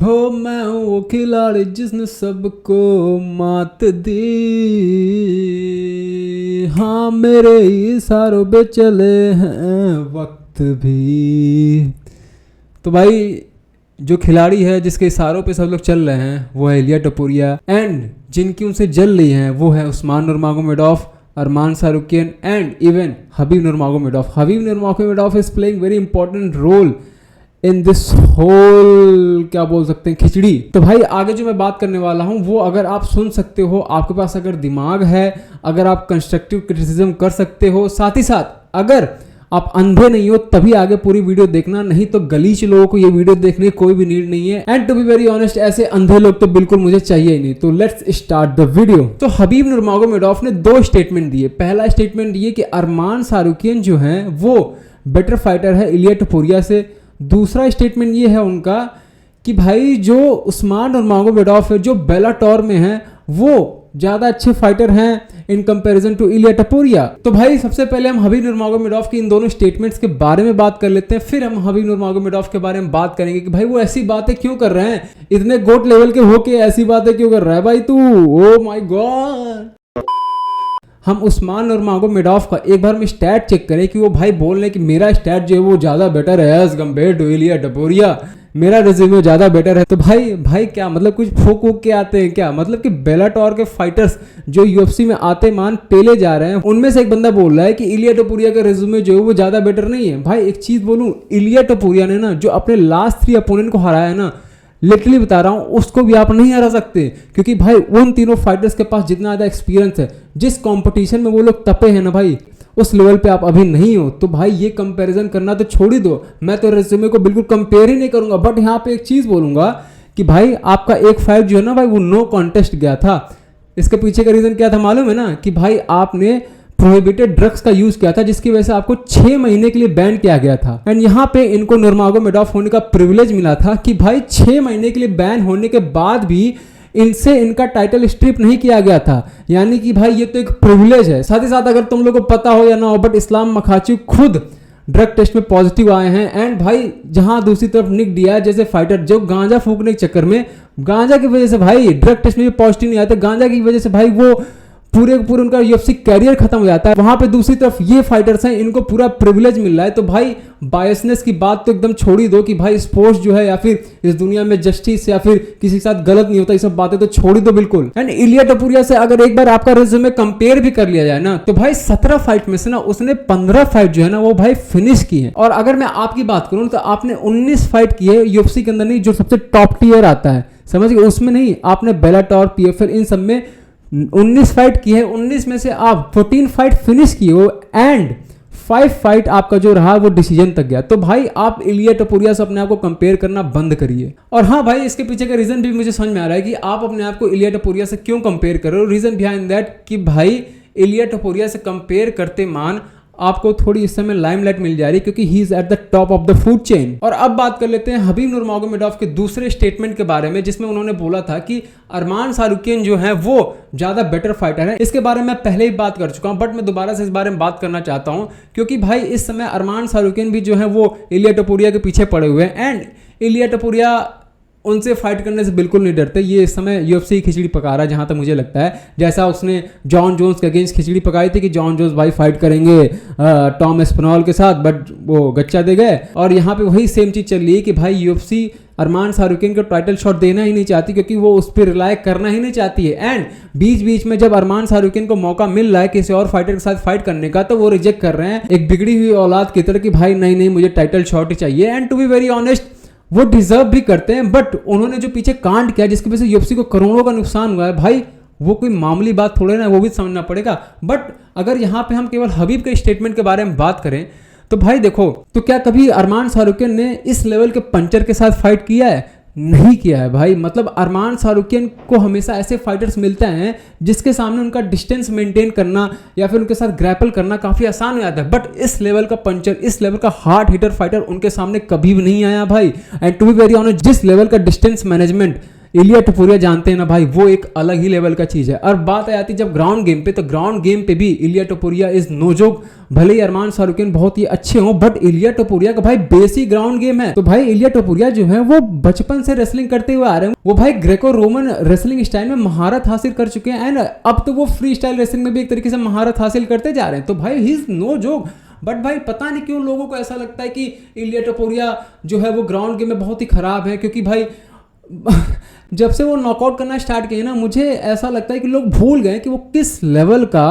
हो मैं हूँ वो खिलाड़ी जिसने सबको मात दी, हाँ मेरे इशारों पे चले हैं वक्त भी। तो भाई जो खिलाड़ी है जिसके इशारों पे सब लोग चल रहे हैं वो है इलिया टपोरिया, एंड जिनकी उनसे जल रही हैं वो है Usman Nurmagomedov, Arman Tsarukyan and even Khabib Nurmagomedov. Khabib Nurmagomedov is playing very important role in this whole, क्या बोल सकते हैं, खिचड़ी। तो भाई आगे जो मैं बात करने वाला हूँ वो अगर आप सुन सकते हो, आपके पास अगर दिमाग है, अगर आप कंस्ट्रक्टिव क्रिटिसिज्म कर सकते हो, साथ ही साथ अगर आप अंधे नहीं हो तभी आगे पूरी वीडियो देखना, नहीं तो गलीच लोगों को ये वीडियो देखने की कोई भी नीड नहीं है। And to be very honest ऐसे अंधे लोग तो बिल्कुल मुझे चाहिए ही नहीं। तो लेट्स स्टार्ट द वीडियो। तो हबीब नूरमागोमेडोव ने दो स्टेटमेंट दिए। पहला स्टेटमेंट ये कि अरमान सारुकियन जो है वो बेटर फाइटर है इलिया टपोरिया से। दूसरा स्टेटमेंट ये है उनका कि भाई जो उस्मान नूरमागोमेडोव है जो बेलाटोर में है वो ज़्यादा अच्छे फाइटर हैं in comparison to Iliya Topuria. तो भाई सबसे पहले हम हबीब नूरमागोमेडोव की इन दोनों स्टेटमेंट्स के बारे में बात कर लेते हैं, फिर हम हबीब नूरमागोमेडोव के बारे में बात करेंगे कि भाई वो ऐसी बातें क्यों कर रहे हैं, इतने गोट लेवल के होके ऐसी बातें क्यों कर रहा है भाई तू, ओ माय गॉड। हम उस्मान नूरमागोमेडोव का एक बार में स्टैट चेक करें कि वो भाई बोल रहे हैं कि मेरा स्टैट जो है वो ज़्यादा बेटर है as compare to Iliya Topuria, मेरा रिज्यूमे ज़्यादा बेटर है। तो भाई क्या मतलब कुछ फूक वूक के आते हैं क्या? मतलब कि बेलाटोर के फाइटर्स जो यूएफसी में आते मान पेले जा रहे हैं उनमें से एक बंदा बोल रहा है कि इलिया टपोरिया का रिज्यूमे जो है वो ज़्यादा बेटर नहीं है। भाई एक चीज़ बोलूँ, इलिया टपोरिया ने ना जो अपने लास्ट 3 अपोनेंट को हराया है ना, लिटरली बता रहा हूँ उसको भी आप नहीं हरा सकते, क्योंकि भाई उन तीनों फाइटर्स के पास जितना ज़्यादा एक्सपीरियंस है, जिस कंपटीशन में वो लोग तपे हैं ना भाई, उस लेवल पे आप अभी नहीं हो। तो भाई ये कंपैरिजन करना तो छोड़ ही दो, मैं तो रेज्यूमे को बिल्कुल कंपेयर ही नहीं करूंगा। बट यहाँ पे एक चीज़ बोलूंगा कि भाई आपका एक फाइट जो है ना भाई वो नो कॉन्टेस्ट गया था। इसके पीछे का रीज़न क्या था मालूम है ना, कि भाई आपने प्रोहिबिटेड ड्रग्स का यूज किया था जिसकी वजह से आपको 6 महीने के लिए बैन किया गया था। एंड यहाँ पे इनको नूरमागोमेडोव होने का प्रिविलेज मिला था कि भाई 6 महीने के लिए बैन होने के बाद भी इनसे इनका टाइटल स्ट्रिप नहीं किया गया था, यानी कि भाई ये तो एक प्रिविलेज है। साथ ही साथ अगर तुम लोगों को पता हो या ना हो, बट इस्लाम मखाची खुद ड्रग टेस्ट में पॉजिटिव आए हैं। एंड भाई जहां दूसरी तरफ निक डियाज जैसे फाइटर जो गांजा फूकने के चक्कर में, गांजा की वजह से भाई ड्रग टेस्ट में भी पॉजिटिव नहीं आते, गांजा की वजह से भाई वो पूरे उनका यूएफसी कैरियर खत्म हो जाता है। वहां पे दूसरी तरफ ये फाइटर्स हैं, इनको पूरा प्रिविलेज मिल रहा है। तो भाई बायसनेस की बात तो एकदम छोड़ ही दो कि भाई स्पोर्ट्स जो है या फिर इस दुनिया में जस्टिस या फिर किसी के साथ गलत नहीं होता, ये सब बातें तो छोड़ ही दो बिल्कुल। एंड इलिया टपोरिया से अगर एक बार आपका रिज्यूमे कंपेयर भी कर लिया जाए ना, तो भाई 17 फाइट में से ना उसने 15 फाइट जो है ना वो भाई फिनिश की है। और अगर मैं आपकी बात करूं तो आपने 19 फाइट की है यूएफसी के अंदर, नहीं जो सबसे टॉप टियर आता है समझ गए, उसमें नहीं, आपने बेलाटोर पीएफएल इन सब में 19 फाइट की है। 19 में से आप 14 फाइट फिनिश किए हो एंड 5 फाइट आपका जो रहा वो डिसीजन तक गया। तो भाई आप इलिया टपोरिया से अपने आप को कंपेयर करना बंद करिए। और हाँ भाई इसके पीछे का रीजन भी मुझे समझ में आ रहा है कि आप अपने आप को इलिया टपोरिया से क्यों कंपेयर कर रहे हो। रीजन बिहाइंड दैट कि भाई इलिया टपोरिया से कंपेयर करते मान आपको थोड़ी इस समय लाइमलाइट मिल जा रही है क्योंकि he is at the top of the food chain. और अब बात कर लेते हैं हबीब नूरमागोमेडोव के दूसरे स्टेटमेंट के बारे में, जिसमें उन्होंने बोला था कि अरमान सारुकियन जो है वो ज्यादा बेटर फाइटर है। इसके बारे में मैं पहले ही बात कर चुका हूं, बट मैं दोबारा से इस बारे में बात करना चाहता हूं क्योंकि भाई इस समय अरमान सारुकियन भी जो है वो इलिया टपोरिया के पीछे पड़े हुए हैं। एंड इलिया टपोरिया उनसे फाइट करने से बिल्कुल नहीं डरते। ये इस समय यूएफसी की खिचड़ी पका रहा है जहां तक मुझे लगता है, जैसा उसने जॉन जोन्स के अगेंस्ट खिचड़ी पकाई थी कि जॉन जोन्स भाई फाइट करेंगे टॉम एस्पिनॉल के साथ, बट वो गच्चा दे गए। और यहाँ पे वही सेम चीज चल रही है कि भाई यूएफसी अरमान सारुकियन को टाइटल शॉट देना ही नहीं चाहती क्योंकि वो उस पर रिलाय करना ही नहीं चाहती है। एंड बीच बीच में जब अरमान सारुकियन को मौका मिल रहा है किसी और फाइटर के साथ फाइट करने का तो वो रिजेक्ट कर रहे हैं एक बिगड़ी हुई औलाद की तरह कि भाई नहीं मुझे टाइटल शॉट ही चाहिए। And to be very honest वो डिजर्व भी करते हैं, बट उन्होंने जो पीछे कांड किया जिसकी वजह से यूएफसी को करोड़ों का नुकसान हुआ है भाई, वो कोई मामूली बात थोड़े ना, वो भी समझना पड़ेगा। बट अगर यहाँ पे हम केवल हबीब के स्टेटमेंट के बारे में बात करें तो भाई देखो, तो क्या कभी अरमान सारुकियन ने इस लेवल के पंचर के साथ फाइट किया है? नहीं किया है भाई। मतलब अरमान सारुकियन को हमेशा ऐसे फाइटर्स मिलते हैं जिसके सामने उनका डिस्टेंस मेंटेन करना या फिर उनके साथ ग्रैपल करना काफ़ी आसान हो जाता है, बट इस लेवल का पंचर, इस लेवल का हार्ड हिटर फाइटर उनके सामने कभी भी नहीं आया भाई। And to be very honest, जिस लेवल का डिस्टेंस मैनेजमेंट इलिया टपोरिया जानते हैं ना भाई, वो एक अलग ही लेवल का चीज़ है। और बात आ जाती है जब ग्राउंड गेम पे, तो ग्राउंड गेम पे भी इलिया टपोरिया इज नो जोक। भले ही अरमान सारुकिन बहुत ही अच्छे हों, बट इलिया टपोरिया का भाई बेसिक ग्राउंड गेम है। तो भाई इलिया टपोरिया जो है वो बचपन से रेसलिंग करते हुए आ रहे हैं। वो भाई ग्रेको रोमन रेसलिंग स्टाइल में महारत हासिल कर चुके हैं, एंड अब तो वो फ्री स्टाइल रेसलिंग में भी एक तरीके से महारत हासिल करते जा रहे हैं। तो भाई he is no joke. But भाई पता नहीं क्यों लोगों को ऐसा लगता है कि इलिया टपोरिया जो है वो ग्राउंड गेम में बहुत ही खराब है, क्योंकि भाई जब से वो नॉकआउट करना स्टार्ट किए ना, मुझे ऐसा लगता है कि लोग भूल गए कि वो किस लेवल का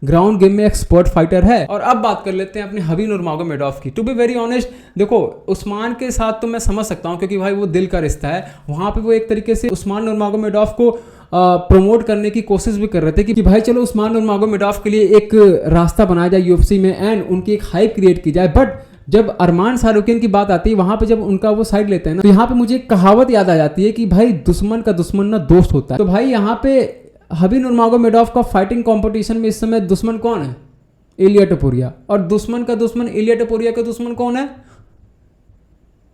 ग्राउंड गेम में एक्सपर्ट फाइटर है। और अब बात कर लेते हैं अपने हबीब नूरमगोमेडोव की। टू बी वेरी ऑनेस्ट, देखो उस्मान के साथ तो मैं समझ सकता हूँ, क्योंकि भाई वो दिल का रिश्ता है। वहाँ पे वो एक तरीके से उस्मान नूरमगोमेडोव को प्रमोट करने की कोशिश भी कर रहे थे कि भाई चलो उस्मान नूरमगोमेडोव के लिए एक रास्ता बनाया जाए यूएफसी में, एंड उनकी एक हाइप क्रिएट की जाए। बट जब अरमान सारुकिन की बात आती है, वहां पे जब उनका वो साइड लेते हैं ना, तो यहाँ पे मुझे एक कहावत याद आ जाती है कि भाई दुश्मन का दुश्मन ना दोस्त होता है। तो भाई यहाँ पे हबीब नूरमगोमेडोव का फाइटिंग कंपटीशन में इस समय दुश्मन कौन है? इलिया टपोरिया। और दुश्मन का दुश्मन, इलिया टपोरिया का दुश्मन कौन है?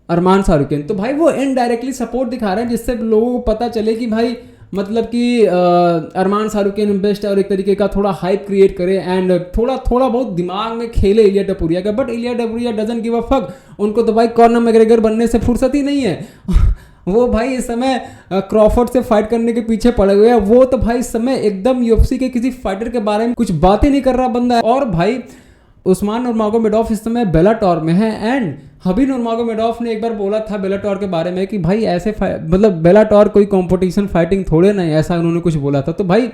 अरमान सारुकिन। तो भाई वो इनडायरेक्टली सपोर्ट दिखा रहे हैं, जिससे लोगों को पता चले कि भाई मतलब कि अरमान सारुकिन बेस्ट है, और एक तरीके का थोड़ा हाइप क्रिएट करे, एंड थोड़ा बहुत दिमाग में खेले इलिया टपोरिया का। But Ilia Topuria doesn't give a fuck. उनको तो भाई कॉर्नर मैग्रेगर बनने से फुर्सत ही नहीं है। वो भाई इस समय क्रॉफोर्ड से फाइट करने के पीछे पड़े हुए हैं। वो तो भाई इस समय एकदम यूएफसी के किसी फाइटर के बारे में कुछ बात ही नहीं कर रहा बंदा है। और भाई उस्मान नूरमगोमेडोव इस समय बेलाटोर में है, एंड हबीब नूरमगोमेडोव ने एक बार बोला था बेलाटोर के बारे में कि भाई ऐसे मतलब बेलाटोर कोई कंपटीशन फाइटिंग थोड़े नहीं, ऐसा उन्होंने कुछ बोला था। तो भाई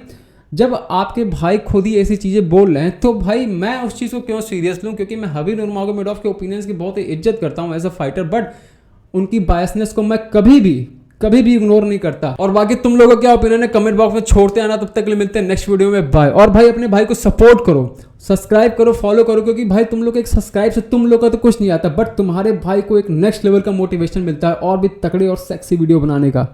जब आपके भाई खुद ही ऐसी चीज़ें बोल रहे हैं, तो भाई मैं उस चीज़ को क्यों सीरियस लूँ? क्योंकि मैं हबीब नूरमगोमेडोव के ओपिनियंस की बहुत ही इज्जत करता हूँ एज अ फाइटर, बट उनकी बायसनेस को मैं कभी भी इग्नोर नहीं करता। और बाकी तुम लोगों का क्या ओपिनियन है कमेंट बॉक्स में छोड़ते आना। तब तक के लिए मिलते हैं नेक्स्ट वीडियो में, बाय। और भाई अपने भाई को सपोर्ट करो, सब्सक्राइब करो, फॉलो करो, क्योंकि भाई तुम लोग एक सब्सक्राइब से तुम लोग का तो कुछ नहीं आता, बट तुम्हारे भाई को एक नेक्स्ट लेवल का मोटिवेशन मिलता है और भी तगड़े और सेक्सी वीडियो बनाने का।